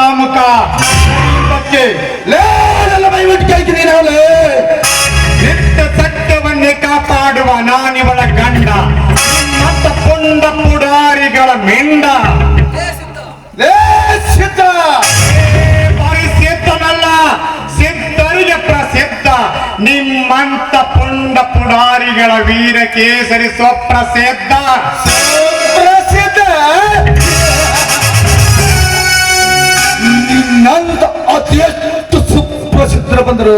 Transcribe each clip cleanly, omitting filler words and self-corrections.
ಕಾಮುಕ ಬೈಬಿಟ್ಟು ಕೇಳ್ತೀನಿ ನಾವು ನಿತ್ಯ ಸತ್ಯವನ್ನೇ ಕಾಪಾಡುವ ನಾನಿವಳ ಗಂಡ ಮತ್ತ ಪುಂಡ ಪುಡಾರಿಗಳ ಮಿಂಡ ಬರೀ ಸಿದ್ಧನಲ್ಲ ಸಿದ್ಧರಿಗೆ ಪ್ರಸಿದ್ಧ ನಿಮ್ಮಂತ ಪುಂಡ ಪುಡಾರಿಗಳ ವೀರ ಕೇಸರಿ ಸ್ವಪ್ರಸಿದ್ಧ ನಿನ್ನಂತ ಅದೆಷ್ಟು ಸುಪ್ರಸಿದ್ಧ ಬಂದರು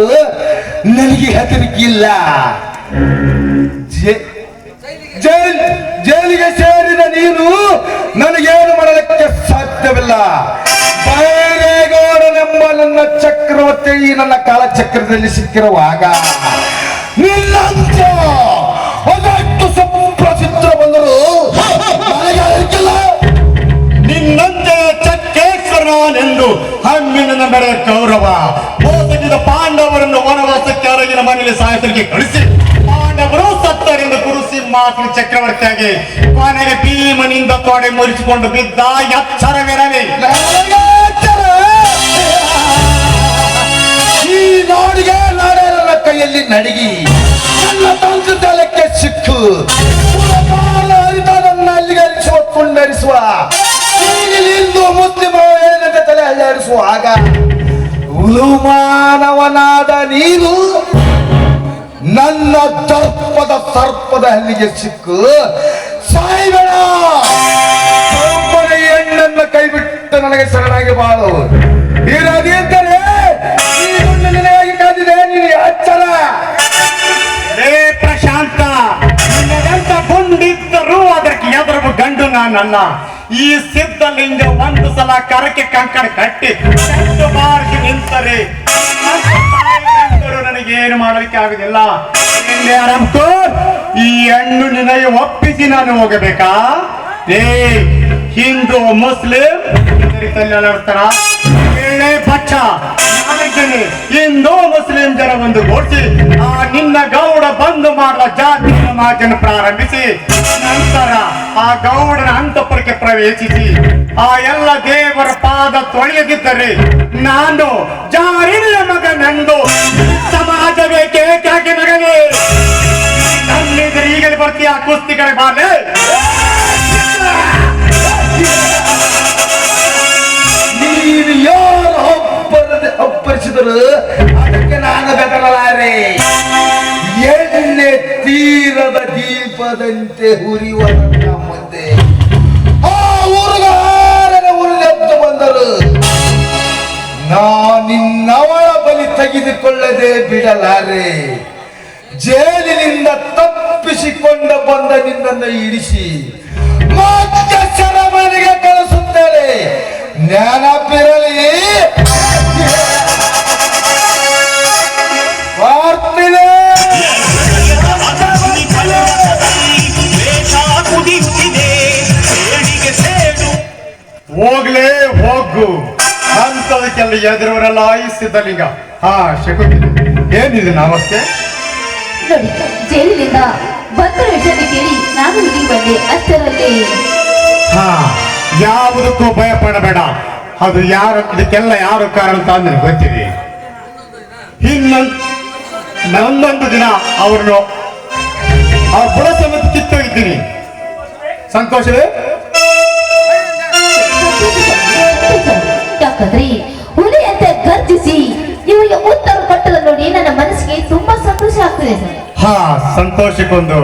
ನನಗೆ ಹೆದರಿಕಿಲ್ಲ. ಜೈಲಿಗೆ ಸೇರಿದ ನೀನು ನನಗೇನು ಮಾಡಲಿಕ್ಕೆ ಸಾಧ್ಯವಿಲ್ಲ. ಬೈರೇಗೌಡನೆಂಬ ನನ್ನ ಚಕ್ರವರ್ತಿ ನನ್ನ ಕಾಲಚಕ್ರದಲ್ಲಿ ಸಿಕ್ಕಿರುವಾಗ ನಿನ್ನಂತ ಅದೆಷ್ಟು ಸುಪ್ರಸಿದ್ಧ ಬಂದರು ನನಗೆ ಹೆದರಿಕಿಲ್ಲ. ನಿನ್ನಂತೆ ಚಕ್ರೇಶ್ವರನೆಂದು ಹಮ್ಮಿನ ಮೇಲೆ ಗೌರವ ಮೋಸಗಿದ ಪಾಂಡವರನ್ನು ವನವಾಸಕ್ಕೆ ಅರಗಿನ ಮನೆಯಲ್ಲಿ ಸಾಯಸರಿಗೆ ಕಳಿಸಿ ಪಾಂಡವರು ಸತ್ತರೆಂದು ಕುರುಸಿಂಹಾಸನ ಚಕ್ರವರ್ತಿಯಾಗಿ ಕೊನೆಗೆ ಭೀಮನಿಂದ ತೊಡೆ ಮುರಿಸಿಕೊಂಡು ಬಿದ್ದ ಎಚ್ಚರವಿರಲಿ. ಈ ನಾಡಿಗೆ ನಾಡೇ ನನ್ನ ಕೈಯಲ್ಲಿ ನಡಿಗಿ ನನ್ನ ತಂತ್ರಕ್ಕೆ ಸಿಕ್ಕು ನನ್ನ ಅಲ್ಲಿಗೆ ಅರಿಸುವ ತುಂಡರಿಸುವ ಹಿಂದೂ ಮುಸ್ಲಿಮ ಹೇಳಿದಂತೆ ತಲೆ ಹಳ್ಳಾಡಿಸುವಾಗ ಉಳುಮಾನವನಾದ ನೀನು ನನ್ನ ದರ್ಪದ ಸರ್ಪದ ಹಲ್ಲಿಗೆ ಸಿಕ್ಕು ಸಾಯಿಬೇಡ. ಒಬ್ಬನೇ ಹೆಣ್ಣನ್ನು ಕೈ ಬಿಟ್ಟು ನನಗೆ ಶರಣಾಗಿ ಬಾಳು. ಇರದಿದ್ದರೆ ಈ ಹುಣ್ಣು ನಿನಗಾಗಿ ಕಾದಿದೆ ನೀನು ಎಚ್ಚರ. ಪ್ರಶಾಂತ ನಿನ್ನಗಂತ ಗುಂಡಿದ್ದರೂ ಅದಕ್ಕೆ ಎದುರು ಗಂಡು ನಾನಲ್ಲ. ಈ ಸಿದ್ಧಲಿಂಗ ಒಂದು ಸಲ ಕರಕ್ಕೆ ಕಂಕಣ ಕಟ್ಟಿ ಬಾರಿಸಿ ನಿಂತರೆ ನನಗೇನು ಮಾಡಲಿಕ್ಕೆ ಆಗುದಿಲ್ಲ. ಈ ಹೆಣ್ಣು ನಿನಗೆ ಒಪ್ಪಿಸಿ ನಾನು ಹೋಗಬೇಕಾ? ಹಿಂದೂ ಮುಸ್ಲಿಂ ಪಕ್ಷ ಹಿಂದೂ ಮುಸ್ಲಿಂ ಜನ ಒಂದು ಘೋಷಿ ಆ ನಿನ್ನ ಗೌಡ ಬಂದು ಮಾಡುವ ಜಾತಿ ಸಮಾಜನ ಪ್ರಾರಂಭಿಸಿ ನಂತರ ಆ ಗೌಡನ ಅಂತಃಪುರಕ್ಕೆ ಪ್ರವೇಶಿಸಿ ಆ ಎಲ್ಲ ದೇವರ ಪಾದ ತೊಳೆಯದಿದ್ದರೆ ನಾನು ಜಾರಿನ ಮಗನೆಂದು ಸಮಾಜ ಬೇಕೇಕಾಗಿ ಮಗನೇ ನನ್ನಿದ್ರೆ ಈಗಲೇ ಬರ್ತೀಯ ಕುಸ್ತಿಗಳ ಬಾಲೆ. ನೀನು ಯಾರು ಅಪ್ಪರಿಸಿದರು ಅದಕ್ಕೆ ನಾನು ಬೆದರಲಾರೆ. ಎಣ್ಣೆ ತೀರದ ದೀಪದಂತೆ ಹುರಿಯುವ ನನ್ನ ಮುಂದೆ ಆ ಹುಡುಗಾರನ ಉರಿದೆದ್ದು ಬಂದರು. ನಿನ್ನವಳ ಬಲಿ ತೆಗೆದುಕೊಳ್ಳದೆ ಬಿಡಲಾರೆ. ಜೈಲಿನಿಂದ ತಪ್ಪಿಸಿಕೊಂಡು ಬಂದ ನಿನ್ನನ್ನು ಇಳಿಸಿ ಮತ್ತೆ ಸೆರೆಮನೆಗೆ ಕಳಿಸುತ್ತೇನೆ. ನೆನಪಿರಲಿ. ಹೋಗ್ಲೇ ಹೋಗು ಅಂತದಕ್ಕೆಲ್ಲ ಎದುರವರೆಲ್ಲ ಸಿದ್ಧಲಿಂಗ. ಶಕುನಿ ಏನಿದೆ ನಮಸ್ತೆ. ನೋಡಿ, ಜೈಲಿನಿಂದ ಬಂದ ವಿಷಯಕ್ಕೆ ಕೇಳಿ ನಾನು ಇಲ್ಲಿಗೆ ಬಂದೆ ಅಷ್ಟರಲ್ಲಿ. ಯಾವುದಕ್ಕೂ ಭಯ ಪಡಬೇಡ. ಅದು ಯಾರು ಇದಕ್ಕೆಲ್ಲ ಯಾರು ಕಾರಣ ಅಂತ ನನಗೆ ಗೊತ್ತಿದೆ. ಇನ್ನೊಂದೊಂದು ದಿನ ಅವ್ರನ್ನು ಅವ್ರ ಬುಡ ಸಮೇತ ಕಿತ್ತೋಗಿದ್ದೀನಿ. ಸಂತೋಷವೇ? ಯಾಕಂದ್ರೆ ಹುಲಿಯಂತೆ ಗರ್ಜಿಸಿ ನಿಮಗೆ ಉತ್ತರ ಕೊಟ್ಟದ ನೋಡಿ ನನ್ನ ಮನಸ್ಸಿಗೆ ತುಂಬಾ ಸಂತೋಷ ಆಗ್ತದೆ ಸರ್. ಸಂತೋಷಕ್ಕೊಂದು